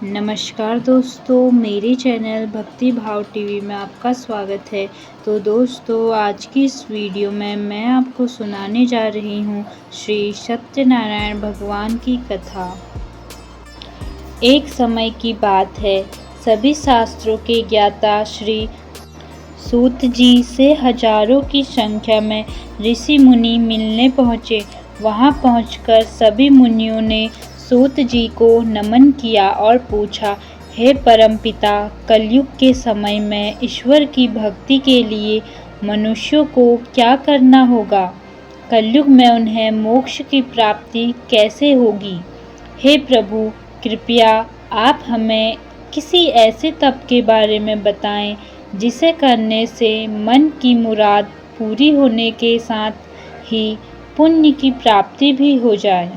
नमस्कार दोस्तों, मेरे चैनल भक्ति भाव टीवी में आपका स्वागत है। तो दोस्तों, आज की इस वीडियो में मैं आपको सुनाने जा रही हूँ श्री सत्यनारायण भगवान की कथा। एक समय की बात है, सभी शास्त्रों के ज्ञाता श्री सूत जी से हजारों की संख्या में ऋषि मुनि मिलने पहुँचे। वहाँ पहुँचकर सभी मुनियों ने सूत जी को नमन किया और पूछा, हे परमपिता, कलयुग के समय में ईश्वर की भक्ति के लिए मनुष्यों को क्या करना होगा? कलयुग में उन्हें मोक्ष की प्राप्ति कैसे होगी? हे प्रभु, कृपया आप हमें किसी ऐसे तप के बारे में बताएं जिसे करने से मन की मुराद पूरी होने के साथ ही पुण्य की प्राप्ति भी हो जाए।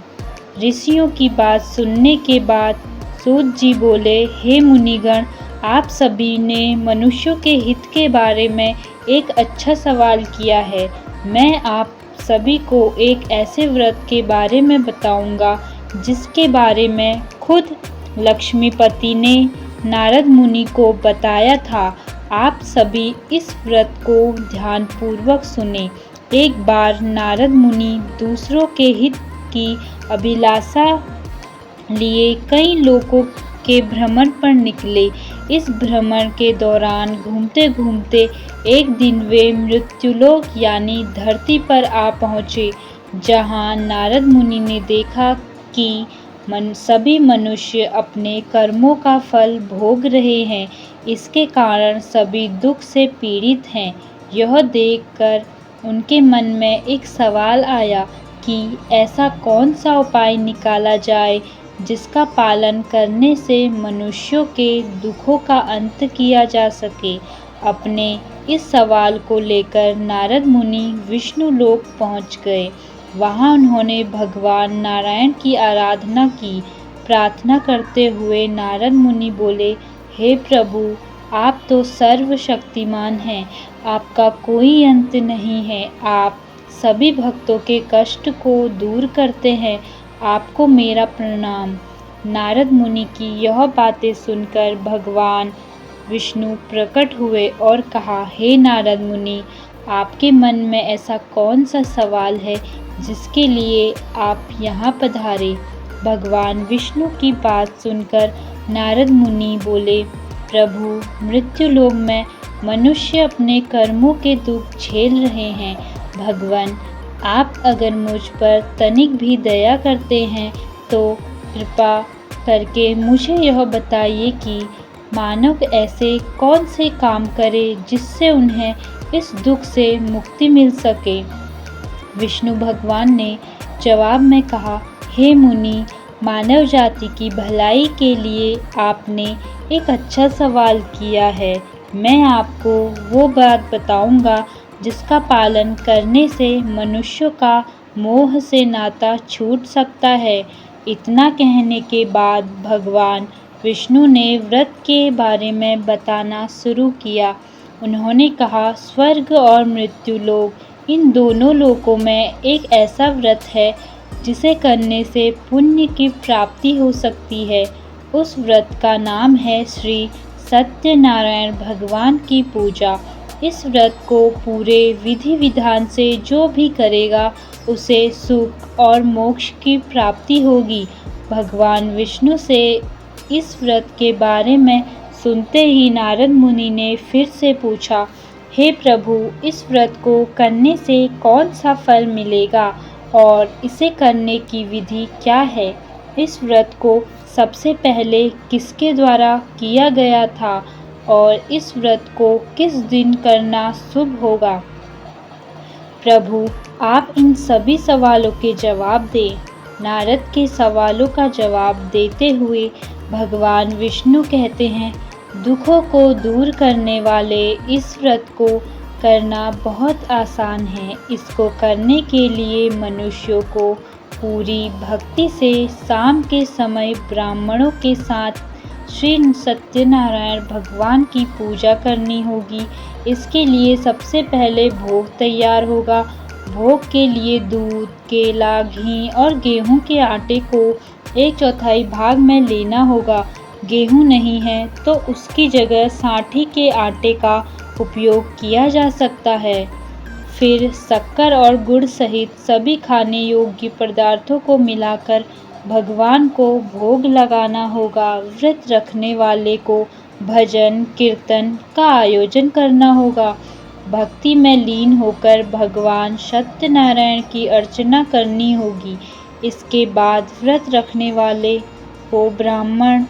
ऋषियों की बात सुनने के बाद सूत जी बोले, हे मुनिगण, आप सभी ने मनुष्यों के हित के बारे में एक अच्छा सवाल किया है। मैं आप सभी को एक ऐसे व्रत के बारे में बताऊंगा जिसके बारे में खुद लक्ष्मीपति ने नारद मुनि को बताया था। आप सभी इस व्रत को ध्यानपूर्वक सुने। एक बार नारद मुनि दूसरों के हित की अभिलाषा लिए कई लोकों के भ्रमण पर निकले। इस भ्रमण के दौरान घूमते घूमते एक दिन वे मृत्युलोक यानी धरती पर आ पहुँचे, जहाँ नारद मुनि ने देखा कि सभी मनुष्य अपने कर्मों का फल भोग रहे हैं। इसके कारण सभी दुख से पीड़ित हैं। यह देखकर उनके मन में एक सवाल आया कि ऐसा कौन सा उपाय निकाला जाए जिसका पालन करने से मनुष्यों के दुखों का अंत किया जा सके। अपने इस सवाल को लेकर नारद मुनि विष्णु लोक पहुँच गए। वहाँ उन्होंने भगवान नारायण की आराधना की। प्रार्थना करते हुए नारद मुनि बोले, हे प्रभु, आप तो सर्वशक्तिमान हैं, आपका कोई अंत नहीं है। आप सभी भक्तों के कष्ट को दूर करते हैं। आपको मेरा प्रणाम। नारद मुनि की यह बातें सुनकर भगवान विष्णु प्रकट हुए और कहा, हे नारद मुनि, आपके मन में ऐसा कौन सा सवाल है जिसके लिए आप यहाँ पधारे? भगवान विष्णु की बात सुनकर नारद मुनि बोले, प्रभु, मृत्युलोक में मनुष्य अपने कर्मों के दुख झेल रहे हैं। भगवान, आप अगर मुझ पर तनिक भी दया करते हैं तो कृपा करके मुझे यह बताइए कि मानव ऐसे कौन से काम करे जिससे उन्हें इस दुख से मुक्ति मिल सके। विष्णु भगवान ने जवाब में कहा, हे मुनि, मानव जाति की भलाई के लिए आपने एक अच्छा सवाल किया है। मैं आपको वो बात बताऊंगा जिसका पालन करने से मनुष्यों का मोह से नाता छूट सकता है। इतना कहने के बाद भगवान विष्णु ने व्रत के बारे में बताना शुरू किया। उन्होंने कहा, स्वर्ग और मृत्युलोक, इन दोनों लोकों में एक ऐसा व्रत है जिसे करने से पुण्य की प्राप्ति हो सकती है। उस व्रत का नाम है श्री सत्यनारायण भगवान की पूजा। इस व्रत को पूरे विधि विधान से जो भी करेगा उसे सुख और मोक्ष की प्राप्ति होगी। भगवान विष्णु से इस व्रत के बारे में सुनते ही नारद मुनि ने फिर से पूछा, हे प्रभु, इस व्रत को करने से कौन सा फल मिलेगा और इसे करने की विधि क्या है? इस व्रत को सबसे पहले किसके द्वारा किया गया था और इस व्रत को किस दिन करना शुभ होगा? प्रभु, आप इन सभी सवालों के जवाब दें। नारद के सवालों का जवाब देते हुए भगवान विष्णु कहते हैं, दुखों को दूर करने वाले इस व्रत को करना बहुत आसान है। इसको करने के लिए मनुष्यों को पूरी भक्ति से शाम के समय ब्राह्मणों के साथ श्री सत्यनारायण भगवान की पूजा करनी होगी। इसके लिए सबसे पहले भोग तैयार होगा। भोग के लिए दूध, केला, घी और गेहूं के आटे को 1/4 भाग में लेना होगा। गेहूँ नहीं है तो उसकी जगह सांठी के आटे का उपयोग किया जा सकता है। फिर शक्कर और गुड़ सहित सभी खाने योग्य पदार्थों को मिलाकर भगवान को भोग लगाना होगा। व्रत रखने वाले को भजन कीर्तन का आयोजन करना होगा। भक्ति में लीन होकर भगवान सत्यनारायण की अर्चना करनी होगी। इसके बाद व्रत रखने वाले को ब्राह्मण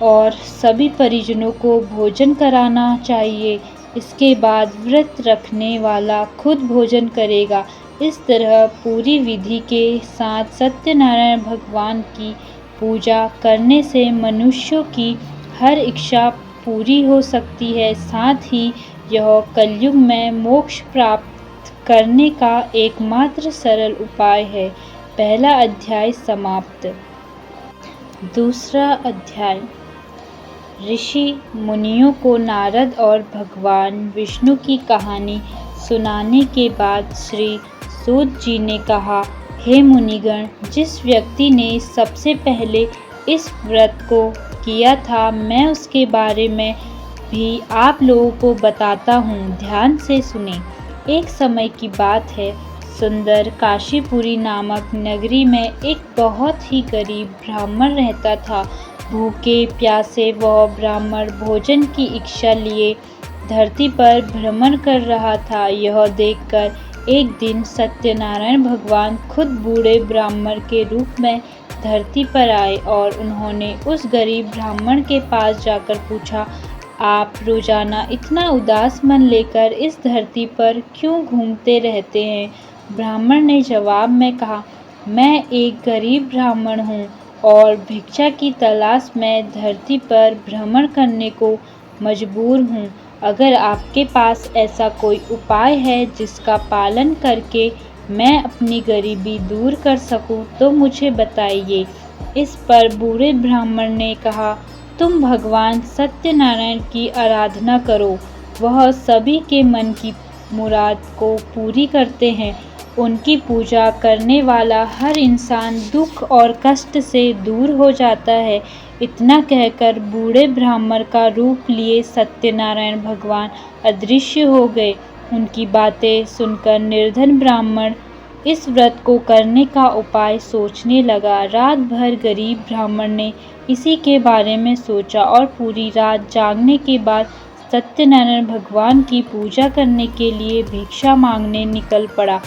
और सभी परिजनों को भोजन कराना चाहिए। इसके बाद व्रत रखने वाला खुद भोजन करेगा। इस तरह पूरी विधि के साथ सत्यनारायण भगवान की पूजा करने से मनुष्यों की हर इच्छा पूरी हो सकती है। साथ ही यह कलयुग में मोक्ष प्राप्त करने का एकमात्र सरल उपाय है। पहला अध्याय समाप्त। दूसरा अध्याय। ऋषि मुनियों को नारद और भगवान विष्णु की कहानी सुनाने के बाद श्री सूत जी ने कहा, हे मुनिगण, जिस व्यक्ति ने सबसे पहले इस व्रत को किया था, मैं उसके बारे में भी आप लोगों को बताता हूँ। ध्यान से सुने। एक समय की बात है, सुंदर काशीपुरी नामक नगरी में एक बहुत ही गरीब ब्राह्मण रहता था। भूखे प्यासे वह ब्राह्मण भोजन की इच्छा लिए धरती पर भ्रमण कर रहा था। यह देखकर एक दिन सत्यनारायण भगवान खुद बूढ़े ब्राह्मण के रूप में धरती पर आए और उन्होंने उस गरीब ब्राह्मण के पास जाकर पूछा, आप रोजाना इतना उदास मन लेकर इस धरती पर क्यों घूमते रहते हैं? ब्राह्मण ने जवाब में कहा, मैं एक गरीब ब्राह्मण हूँ और भिक्षा की तलाश में धरती पर भ्रमण करने को मजबूर हूँ। अगर आपके पास ऐसा कोई उपाय है जिसका पालन करके मैं अपनी गरीबी दूर कर सकूं तो मुझे बताइए। इस पर बूढ़े ब्राह्मण ने कहा, तुम भगवान सत्यनारायण की आराधना करो। वह सभी के मन की मुराद को पूरी करते हैं। उनकी पूजा करने वाला हर इंसान दुख और कष्ट से दूर हो जाता है। इतना कहकर बूढ़े ब्राह्मण का रूप लिए सत्यनारायण भगवान अदृश्य हो गए। उनकी बातें सुनकर निर्धन ब्राह्मण इस व्रत को करने का उपाय सोचने लगा। रात भर गरीब ब्राह्मण ने इसी के बारे में सोचा और पूरी रात जागने के बाद सत्यनारायण भगवान की पूजा करने के लिए भिक्षा मांगने निकल पड़ा।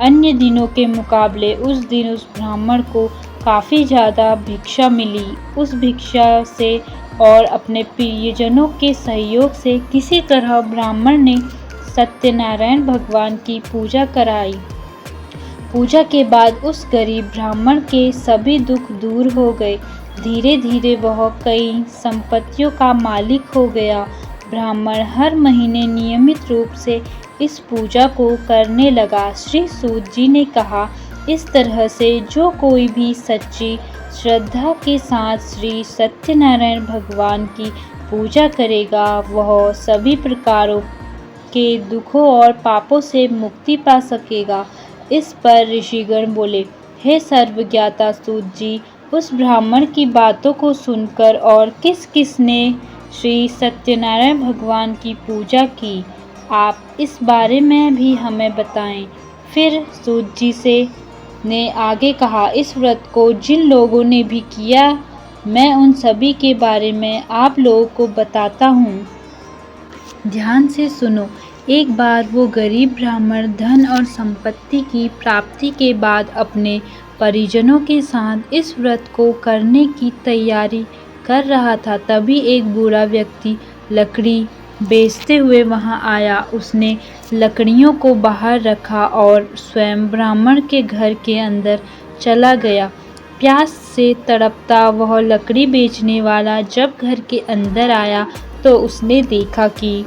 अन्य दिनों के मुकाबले उस दिन उस ब्राह्मण को काफ़ी ज़्यादा भिक्षा मिली। उस भिक्षा से और अपने प्रियजनों के सहयोग से किसी तरह ब्राह्मण ने सत्यनारायण भगवान की पूजा कराई। पूजा के बाद उस गरीब ब्राह्मण के सभी दुख दूर हो गए। धीरे धीरे वह कई संपत्तियों का मालिक हो गया। ब्राह्मण हर महीने नियमित रूप से इस पूजा को करने लगा। श्री सूत जी ने कहा, इस तरह से जो कोई भी सच्ची श्रद्धा के साथ श्री सत्यनारायण भगवान की पूजा करेगा, वह सभी प्रकारों के दुखों और पापों से मुक्ति पा सकेगा। इस पर ऋषिगण बोले, हे सर्वज्ञाता सूत जी, उस ब्राह्मण की बातों को सुनकर और किस किस ने श्री सत्यनारायण भगवान की पूजा की, आप इस बारे में भी हमें बताएं। फिर सूत जी ने आगे कहा, इस व्रत को जिन लोगों ने भी किया, मैं उन सभी के बारे में आप लोगों को बताता हूँ। ध्यान से सुनो। एक बार वो गरीब ब्राह्मण धन और संपत्ति की प्राप्ति के बाद अपने परिजनों के साथ इस व्रत को करने की तैयारी कर रहा था। तभी एक बूढ़ा व्यक्ति लकड़ी बेचते हुए वहां आया। उसने लकड़ियों को बाहर रखा और स्वयं ब्राह्मण के घर के अंदर चला गया। प्यास से तड़पता वह लकड़ी बेचने वाला जब घर के अंदर आया तो उसने देखा कि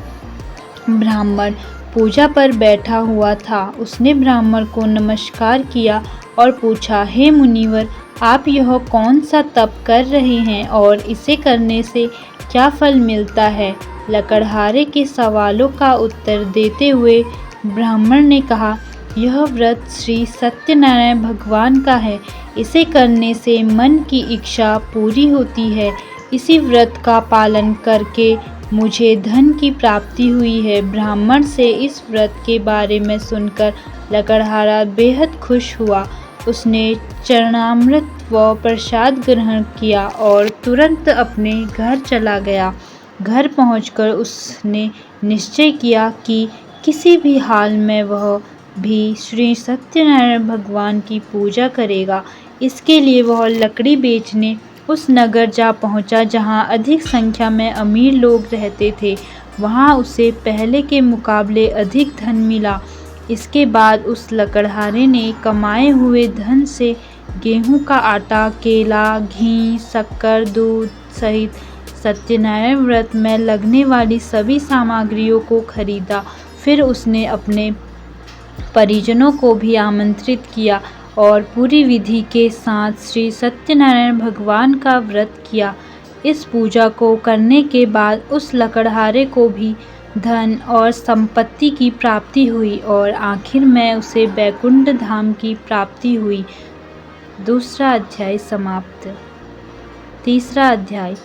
ब्राह्मण पूजा पर बैठा हुआ था। उसने ब्राह्मण को नमस्कार किया और पूछा, हे मुनिवर, आप यह कौन सा तप कर रहे हैं और इसे करने से क्या फल मिलता है? लकड़हारे के सवालों का उत्तर देते हुए ब्राह्मण ने कहा, यह व्रत श्री सत्यनारायण भगवान का है। इसे करने से मन की इच्छा पूरी होती है। इसी व्रत का पालन करके मुझे धन की प्राप्ति हुई है। ब्राह्मण से इस व्रत के बारे में सुनकर लकड़हारा बेहद खुश हुआ। उसने चरणामृत व प्रसाद ग्रहण किया और तुरंत अपने घर चला गया। घर पहुंचकर उसने निश्चय किया कि किसी भी हाल में वह भी श्री सत्यनारायण भगवान की पूजा करेगा। इसके लिए वह लकड़ी बेचने उस नगर जा पहुंचा जहां अधिक संख्या में अमीर लोग रहते थे। वहां उसे पहले के मुकाबले अधिक धन मिला। इसके बाद उस लकड़हारे ने कमाए हुए धन से गेहूं का आटा, केला, घी, शक्कर, दूध सहित सत्यनारायण व्रत में लगने वाली सभी सामग्रियों को खरीदा। फिर उसने अपने परिजनों को भी आमंत्रित किया और पूरी विधि के साथ श्री सत्यनारायण भगवान का व्रत किया। इस पूजा को करने के बाद उस लकड़हारे को भी धन और संपत्ति की प्राप्ति हुई और आखिर में उसे बैकुंठ धाम की प्राप्ति हुई। दूसरा अध्याय समाप्त। तीसरा अध्याय।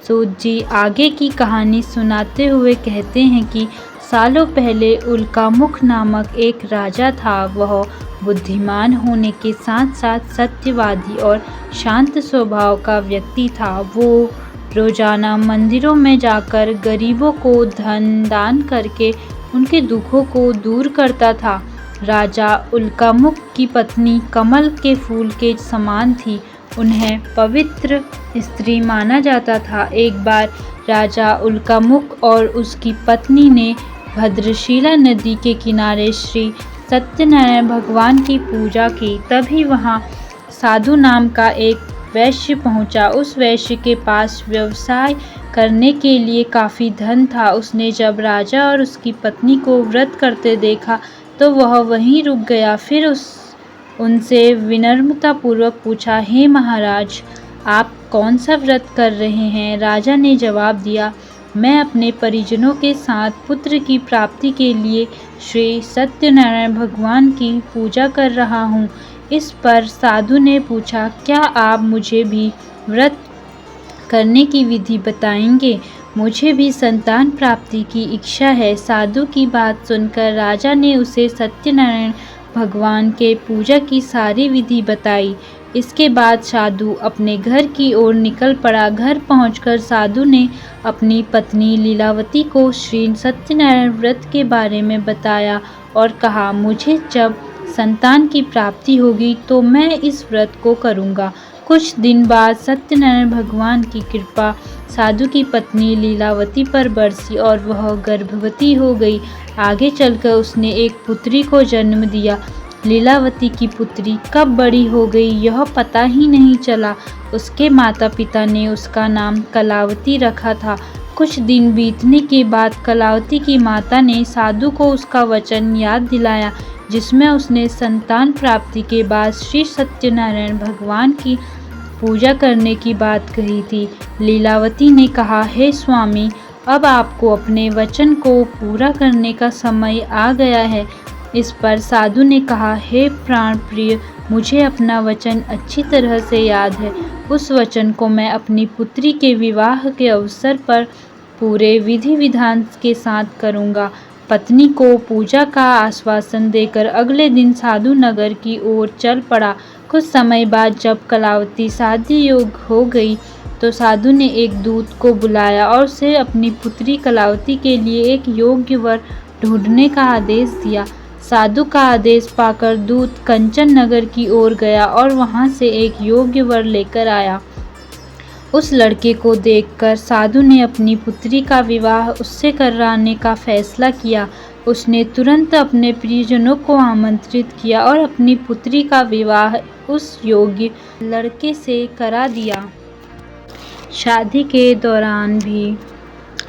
सूत जी आगे की कहानी सुनाते हुए कहते हैं कि सालों पहले उल्कामुख नामक एक राजा था। वह बुद्धिमान होने के साथ साथ सत्यवादी और शांत स्वभाव का व्यक्ति था। वो रोजाना मंदिरों में जाकर गरीबों को धन दान करके उनके दुखों को दूर करता था। राजा उल्कामुख की पत्नी कमल के फूल के समान थी। उन्हें पवित्र स्त्री माना जाता था। एक बार राजा उल्कामुख और उसकी पत्नी ने भद्रशिला नदी के किनारे श्री सत्यनारायण भगवान की पूजा की। तभी वहां साधु नाम का एक वैश्य पहुंचा। उस वैश्य के पास व्यवसाय करने के लिए काफ़ी धन था। उसने जब राजा और उसकी पत्नी को व्रत करते देखा तो वह वहीं रुक गया। फिर उनसे विनम्रतापूर्वक पूछा, हे महाराज, आप कौन सा व्रत कर रहे हैं? राजा ने जवाब दिया, मैं अपने परिजनों के साथ पुत्र की प्राप्ति के लिए श्री सत्यनारायण भगवान की पूजा कर रहा हूँ। इस पर साधु ने पूछा, क्या आप मुझे भी व्रत करने की विधि बताएंगे? मुझे भी संतान प्राप्ति की इच्छा है। साधु की बात सुनकर राजा ने उसे सत्यनारायण भगवान के पूजा की सारी विधि बताई। इसके बाद साधु अपने घर की ओर निकल पड़ा। घर पहुंचकर साधु ने अपनी पत्नी लीलावती को श्री सत्यनारायण व्रत के बारे में बताया और कहा, मुझे जब संतान की प्राप्ति होगी तो मैं इस व्रत को करूंगा। कुछ दिन बाद सत्यनारायण भगवान की कृपा साधु की पत्नी लीलावती पर बरसी और वह गर्भवती हो गई। आगे चलकर उसने एक पुत्री को जन्म दिया। लीलावती की पुत्री कब बड़ी हो गई यह पता ही नहीं चला। उसके माता पिता ने उसका नाम कलावती रखा था। कुछ दिन बीतने के बाद कलावती की माता ने साधु को उसका वचन याद दिलाया जिसमें उसने संतान प्राप्ति के बाद श्री सत्यनारायण भगवान की पूजा करने की बात कही थी। लीलावती ने कहा, हे स्वामी, अब आपको अपने वचन को पूरा करने का समय आ गया है। इस पर साधु ने कहा, हे प्राण प्रिय, मुझे अपना वचन अच्छी तरह से याद है। उस वचन को मैं अपनी पुत्री के विवाह के अवसर पर पूरे विधि विधान के साथ करूँगा। पत्नी को पूजा का आश्वासन देकर अगले दिन साधु नगर की ओर चल पड़ा। कुछ समय बाद जब कलावती शादी योग्य हो गई तो साधु ने एक दूत को बुलाया और उसे अपनी पुत्री कलावती के लिए एक योग्य वर ढूंढने का आदेश दिया। साधु का आदेश पाकर दूत कंचन नगर की ओर गया और वहां से एक योग्य वर लेकर आया। उस लड़के को देखकर साधु ने अपनी पुत्री का विवाह उससे कराने का फैसला किया। उसने तुरंत अपने परिजनों को आमंत्रित किया और अपनी पुत्री का विवाह उस योग्य लड़के से करा दिया। शादी के दौरान भी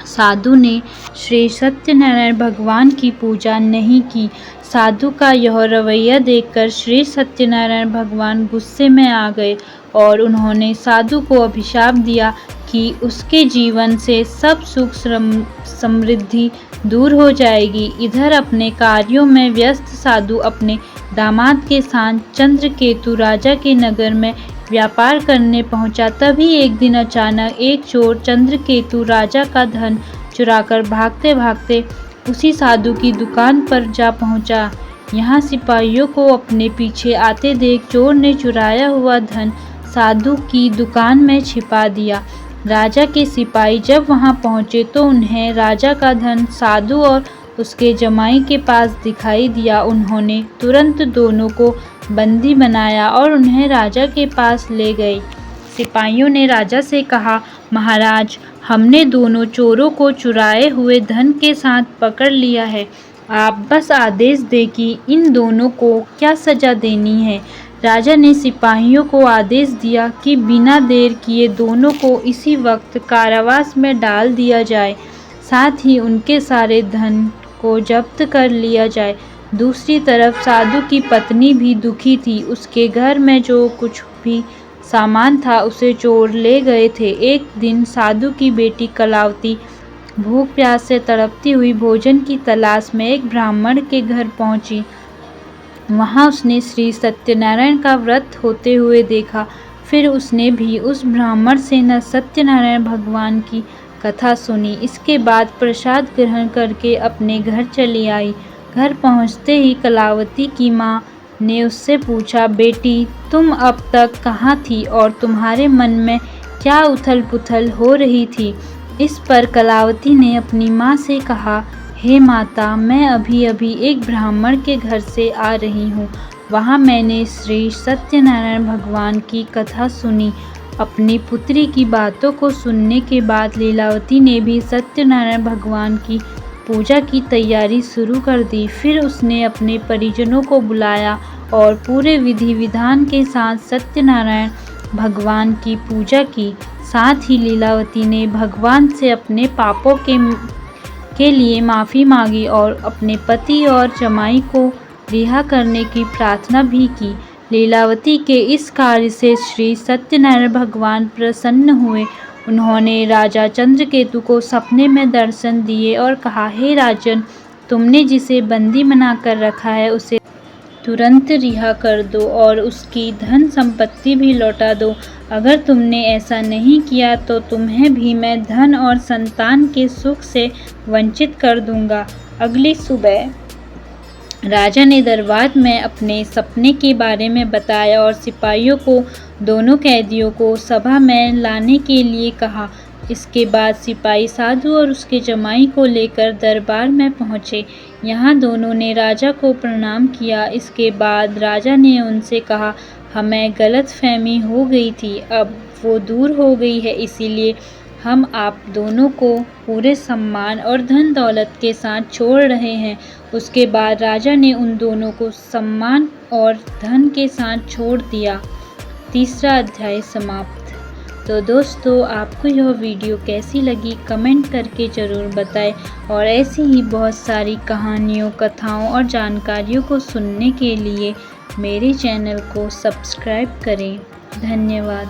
साधु ने श्री सत्यनारायण भगवान की पूजा नहीं की। साधु का यह रवैया देखकर श्री सत्यनारायण भगवान गुस्से में आ गए और उन्होंने साधु को अभिशाप दिया कि उसके जीवन से सब सुख समृद्धि दूर हो जाएगी। इधर अपने कार्यों में व्यस्त साधु अपने दामाद के साथ चंद्रकेतु राजा के नगर में व्यापार करने पहुंचा। तभी एक दिन अचानक एक चोर चंद्रकेतु राजा का धन चुराकर भागते भागते उसी साधु की दुकान पर जा पहुंचा। यहाँ सिपाहियों को अपने पीछे आते देख चोर ने चुराया हुआ धन साधु की दुकान में छिपा दिया। राजा के सिपाही जब वहां पहुंचे तो उन्हें राजा का धन साधु और उसके जमाई के पास दिखाई दिया। उन्होंने तुरंत दोनों को बंदी बनाया और उन्हें राजा के पास ले गए। सिपाहियों ने राजा से कहा, महाराज, हमने दोनों चोरों को चुराए हुए धन के साथ पकड़ लिया है। आप बस आदेश दें कि इन दोनों को क्या सजा देनी है। राजा ने सिपाहियों को आदेश दिया कि बिना देर किए दोनों को इसी वक्त कारावास में डाल दिया जाए, साथ ही उनके सारे धन को जब्त कर लिया जाए। दूसरी तरफ साधु की पत्नी भी दुखी थी। उसके घर में जो कुछ भी सामान था उसे चोर ले गए थे। एक दिन साधु की बेटी कलावती भूख प्यास से तड़पती हुई भोजन की तलाश में एक ब्राह्मण के घर पहुंची। वहां उसने श्री सत्यनारायण का व्रत होते हुए देखा। फिर उसने भी उस ब्राह्मण से न सत्यनारायण भगवान की कथा सुनी। इसके बाद प्रसाद ग्रहण करके अपने घर चली आई। घर पहुंचते ही कलावती की माँ ने उससे पूछा, बेटी, तुम अब तक कहाँ थी और तुम्हारे मन में क्या उथल पुथल हो रही थी? इस पर कलावती ने अपनी माँ से कहा, हे माता, मैं अभी अभी एक ब्राह्मण के घर से आ रही हूँ। वहाँ मैंने श्री सत्यनारायण भगवान की कथा सुनी। अपनी पुत्री की बातों को सुनने के बाद लीलावती ने भी सत्यनारायण भगवान की पूजा की तैयारी शुरू कर दी। फिर उसने अपने परिजनों को बुलाया और पूरे विधि विधान के साथ सत्यनारायण भगवान की पूजा की। साथ ही लीलावती ने भगवान से अपने पापों के लिए माफ़ी मांगी और अपने पति और जमाई को रिहा करने की प्रार्थना भी की। लीलावती के इस कार्य से श्री सत्यनारायण भगवान प्रसन्न हुए। उन्होंने राजा चंद्रकेतु को सपने में दर्शन दिए और कहा, हे राजन, तुमने जिसे बंदी बनाकर रखा है उसे तुरंत रिहा कर दो और उसकी धन संपत्ति भी लौटा दो। अगर तुमने ऐसा नहीं किया तो तुम्हें भी मैं धन और संतान के सुख से वंचित कर दूंगा। अगली सुबह राजा ने दरबार में अपने सपने के बारे में बताया और सिपाहियों को दोनों कैदियों को सभा में लाने के लिए कहा। इसके बाद सिपाही साधु और उसके जमाई को लेकर दरबार में पहुंचे। यहाँ दोनों ने राजा को प्रणाम किया। इसके बाद राजा ने उनसे कहा, हमें गलतफहमी हो गई थी, अब वो दूर हो गई है, इसीलिए हम आप दोनों को पूरे सम्मान और धन दौलत के साथ छोड़ रहे हैं। उसके बाद राजा ने उन दोनों को सम्मान और धन के साथ छोड़ दिया। तीसरा अध्याय समाप्त। तो दोस्तों, आपको यह वीडियो कैसी लगी कमेंट करके ज़रूर बताएं और ऐसी ही बहुत सारी कहानियों, कथाओं और जानकारियों को सुनने के लिए मेरे चैनल को सब्सक्राइब करें। धन्यवाद।